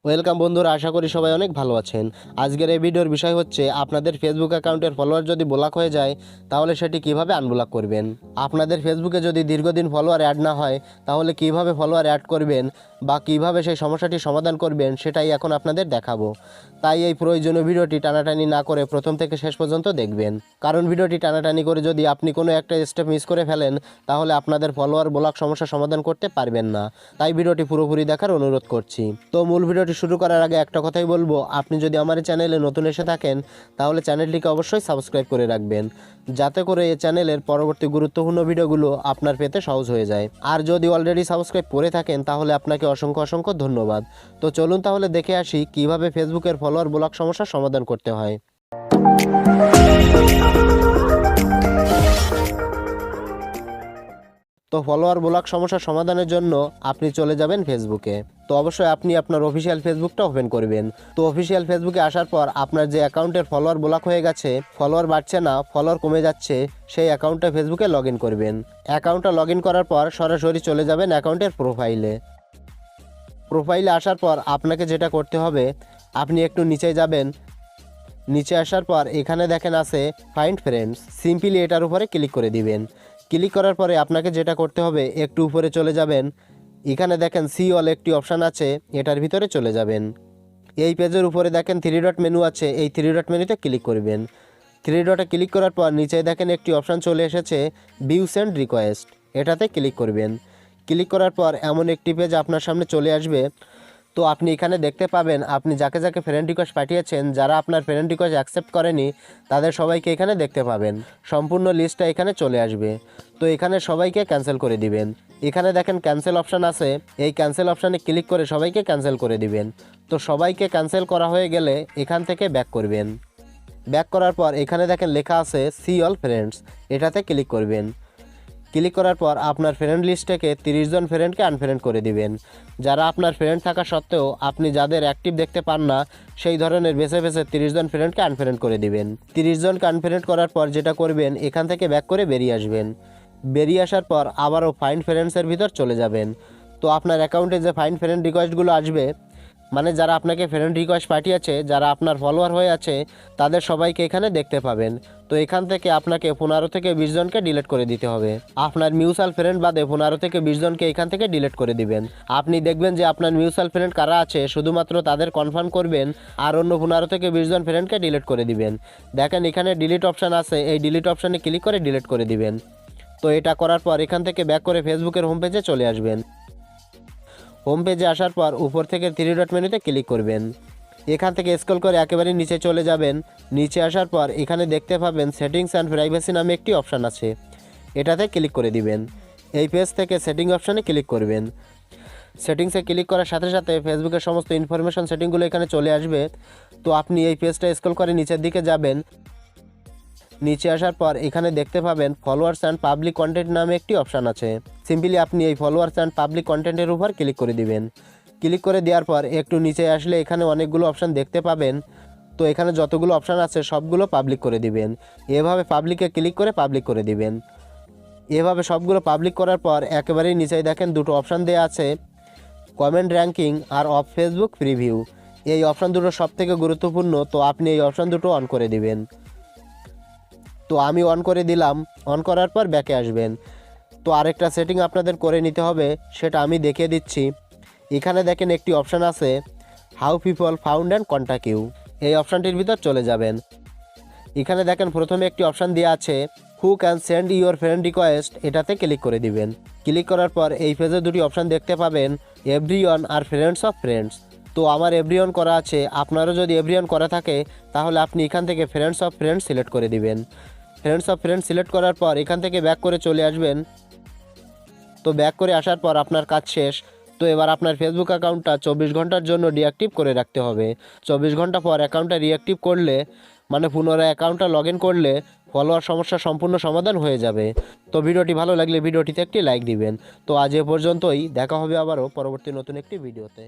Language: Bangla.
ওয়েলকাম বন্ধুরা, আশা করি সবাই অনেক ভালো আছেন। আজকের এই ভিডিওর বিষয় হচ্ছে আপনাদের ফেসবুক অ্যাকাউন্টের ফলোয়ার যদি ব্লক হয়ে যায় তাহলে সেটি কিভাবে আনব্লক করবেন। আপনাদের ফেসবুকে যদি দীর্ঘদিন ফলোয়ার অ্যাড না হয় তাহলে কিভাবে ফলোয়ার অ্যাড করবেন বা কিভাবে সেই সমস্যাটি সমাধান করবেন সেটাই এখন আপনাদের দেখাবো। তাই এই প্রয়োজনীয় ভিডিওটি টানাটানি না করে প্রথম থেকে শেষ পর্যন্ত দেখবেন, কারণ ভিডিওটি টানাটানি করে যদি আপনি কোনো একটা স্টেপ মিস করে ফেলেন তাহলে আপনাদের ফলোয়ার ব্লক সমস্যা সমাধান করতে পারবেন না। তাই ভিডিওটি পুরোপুরি দেখার অনুরোধ করছি। তো মূল ভিডিওটি শুরু করার আগে একটা কথাই বলবো, আপনি যদি আমার এই চ্যানেলে নতুন এসে থাকেন তাহলে চ্যানেলটিকে অবশ্যই সাবস্ক্রাইব করে রাখবেন, যাতে করে এই চ্যানেলের পরবর্তী গুরুত্বপূর্ণ ভিডিওগুলো আপনার পেতে সহজ হয়ে যায়। আর যদি অলরেডি সাবস্ক্রাইব করে থাকেন তাহলে আপনাকে অসংখ্য অসংখ্য ধন্যবাদ। তো চলুন তাহলে দেখে আসি কিভাবে ফেসবুকের ফলোয়ার ব্লক সমস্যার সমাধান করতে হয়। তো ফলোয়ার ব্লক সমস্যার সমাধানের জন্য আপনি চলে যাবেন ফেসবুকে। তো অবশ্যই আপনি আপনার অফিসিয়াল ফেসবুকটা ওপেন করবেন। তো অফিসিয়াল ফেসবুকে আসার পর আপনার যে অ্যাকাউন্টের ফলোয়ার ব্লক হয়ে গেছে, ফলোয়ার বাড়ছে না, ফলোয়ার কমে যাচ্ছে, সেই অ্যাকাউন্টটা ফেসবুকে লগ ইন করবেন। অ্যাকাউন্টটা লগ ইন করার পর সরাসরি চলে যাবেন অ্যাকাউন্টের প্রোফাইলে আসার পর আপনাকে যেটা করতে হবে, আপনি একটু নিচে যাবেন। নিচে আসার পর এখানে দেখেন আছে ফাইন্ড ফ্রেন্ডস, সিম্পলি এটার উপরে ক্লিক করে দিবেন। ক্লিক করার পরে আপনাকে যেটা করতে হবে, একটু উপরে চলে যাবেন। এখানে দেখেন সি অল একটি অপশান আছে, এটার ভিতরে চলে যাবেন। এই পেজের উপরে দেখেন 3 ডট মেনু আছে, এই 3 ডট মেনুতে ক্লিক করবেন। 3 ডটে ক্লিক করার পর নিচে দেখেন একটি অপশান চলে এসেছে ভিউস অ্যান্ড রিকোয়েস্ট, এটাতে ক্লিক করবেন। ক্লিক করার পর এমন একটি পেজ আপনার সামনে চলে আসবে। তো আপনি এখানে দেখতে পাবেন আপনি যাকে যাকে ফ্রেন্ড রিকোয়েস্ট পাঠিয়েছেন, যারা আপনার ফ্রেন্ড রিকোয়েস্ট অ্যাকসেপ্ট করেনি তাদের সবাইকে এখানে দেখতে পাবেন। সম্পূর্ণ লিস্টটা এখানে চলে আসবে। তো এখানে সবাইকে ক্যান্সেল করে দিবেন। এখানে দেখেন ক্যান্সেল অপশান আছে, এই ক্যান্সেল অপশানে ক্লিক করে সবাইকে ক্যান্সেল করে দিবেন। তো সবাইকে ক্যান্সেল করা হয়ে গেলে এখান থেকে ব্যাক করবেন। ব্যাক করার পর এখানে দেখেন লেখা আছে সি অল ফ্রেন্ডস, এটাতে ক্লিক করবেন। ক্লিক করার পর আপনার ফ্রেন্ড লিস্ট থেকে 30 জন ফ্রেন্ডকে আনফ্রেন্ড করে দিবেন। যারা আপনার ফ্রেন্ড থাকা সত্ত্বেও আপনি যাদের অ্যাক্টিভ দেখতে পান না, সেই ধরনের বেছে বেছে 30 জন ফ্রেন্ডকে আনফ্রেন্ড করে দিবেন। 30 জনকে আনফ্রেন্ড করার পর যেটা করবেন, এখান থেকে ব্যাক করে বেরিয়ে আসবেন। বেরিয়ে আসার পর আবারও ফাইন্ড ফ্রেন্ডসের ভিতর চলে যাবেন। তো আপনার অ্যাকাউন্টে যে ফাইন্ড ফ্রেন্ড রিকোয়েস্টগুলো আসবে, মানে যারা আপনাকে ফ্রেন্ড রিকোয়েস্ট পাঠিয়েছে, যারা আপনার ফলোয়ার হয়ে আছে, তাদের সবাইকে এখানে দেখতে পাবেন। তো এখান থেকে আপনাকে 15 থেকে 20 জনকে ডিলিট করে দিতে হবে। আপনার মিউচুয়াল ফ্রেন্ড বাদে 15 থেকে 20 জনকে এখান থেকে ডিলিট করে দিবেন। আপনি দেখবেন যে আপনার মিউচুয়াল ফ্রেন্ড কারা আছে শুধুমাত্র তাদের কনফার্ম করবেন, আর অন্য 15 থেকে 20 জন ফ্রেন্ডকে ডিলিট করে দিবেন। দেখেন এখানে ডিলিট অপশান আছে, এই ডিলিট অপশানে ক্লিক করে ডিলিট করে দিবেন। তো এটা করার পর এখান থেকে ব্যাক করে ফেসবুকের হোম পেজে চলে আসবেন। হোম পেজে আসার পর উপর থেকে 3 ডট মেনুতে ক্লিক করবেন। এখান থেকে স্ক্রল করে একেবারে নিচে চলে যাবেন। নিচে আসার পর এখানে দেখতে পাবেন সেটিংস অ্যান্ড প্রাইভেসি নামে একটি অপশান আছে, এটাতে ক্লিক করে দিবেন। এই পেজ থেকে সেটিং অপশানে ক্লিক করবেন। সেটিংসে ক্লিক করার সাথে সাথে ফেসবুকের সমস্ত ইনফরমেশন সেটিংগুলো এখানে চলে আসবে। তো আপনি এই পেজটা স্ক্রল করে নিচের দিকে যাবেন। নিচে আসার পর এখানে দেখতে পাবেন ফলোয়ার্স অ্যান্ড পাবলিক কন্টেন্ট নামে একটি অপশান আছে। সিম্পলি আপনি এই ফলোয়ার্স অ্যান্ড পাবলিক কন্টেন্টের উপর ক্লিক করে দিবেন। ক্লিক করে দেওয়ার পর একটু নিচে আসলে এখানে অনেকগুলো অপশান দেখতে পাবেন। তো এখানে যতগুলো অপশান আছে সবগুলো পাবলিক করে দিবেন। এভাবে পাবলিকে ক্লিক করে পাবলিক করে দিবেন। এভাবে সবগুলো পাবলিক করার পর একেবারেই নিচেই দেখেন দুটো অপশান দেওয়া আছে, কমেন্ট র্যাঙ্কিং আর অফ ফেসবুক প্রিভিউ। এই অপশান দুটো সবথেকে গুরুত্বপূর্ণ, তো আপনি এই অপশান দুটো অন করে দিবেন। তো আমি অন করে দিলাম। অন করার পর ব্যাকে আসবেন। তো আরেকটা সেটিং আপনাদের করে নিতে হবে, সেটা আমি দেখিয়ে দিচ্ছি। এখানে দেখেন একটি অপশান আছে how people found and contact you, এই অপশানটির ভিতর চলে যাবেন। এখানে দেখেন প্রথমে একটি অপশান দেওয়া আছে who can send your friend request, এটাতে ক্লিক করে দিবেন। ক্লিক করার পর এই পেজে দুটি অপশান দেখতে পাবেন, এভরিওয়ান আর ফ্রেন্ডস অফ ফ্রেন্ডস। তো আমার এভরিওয়ান করা আছে, আপনারও যদি এভরিওয়ান করা থাকে তাহলে আপনি এখান থেকে ফ্রেন্ডস অফ ফ্রেন্ডস সিলেক্ট করে দিবেন। ফ্রেন্ডস অফ ফ্রেন্ডস সিলেক্ট করার পর এখান থেকে ব্যাক করে চলে আসবেন। তো ব্যাক করে আসার পর আপনার কাজ শেষ। তো এবার আপনার ফেসবুক অ্যাকাউন্টটা 24 ঘন্টার জন্য ডিঅ্যাক্টিভ করে রাখতে হবে। 24 ঘন্টা পর অ্যাকাউন্টটা রিঅ্যাক্টিভ করলে, মানে পুনরায় অ্যাকাউন্টটা লগ ইন করলে ফলোয়ার সমস্যার সম্পূর্ণ সমাধান হয়ে যাবে। তো ভিডিওটি ভালো লাগলে ভিডিওটিতে একটি লাইক দিবেন। তো আজ এ পর্যন্তই, দেখা হবে আবারও পরবর্তী নতুন একটি ভিডিওতে।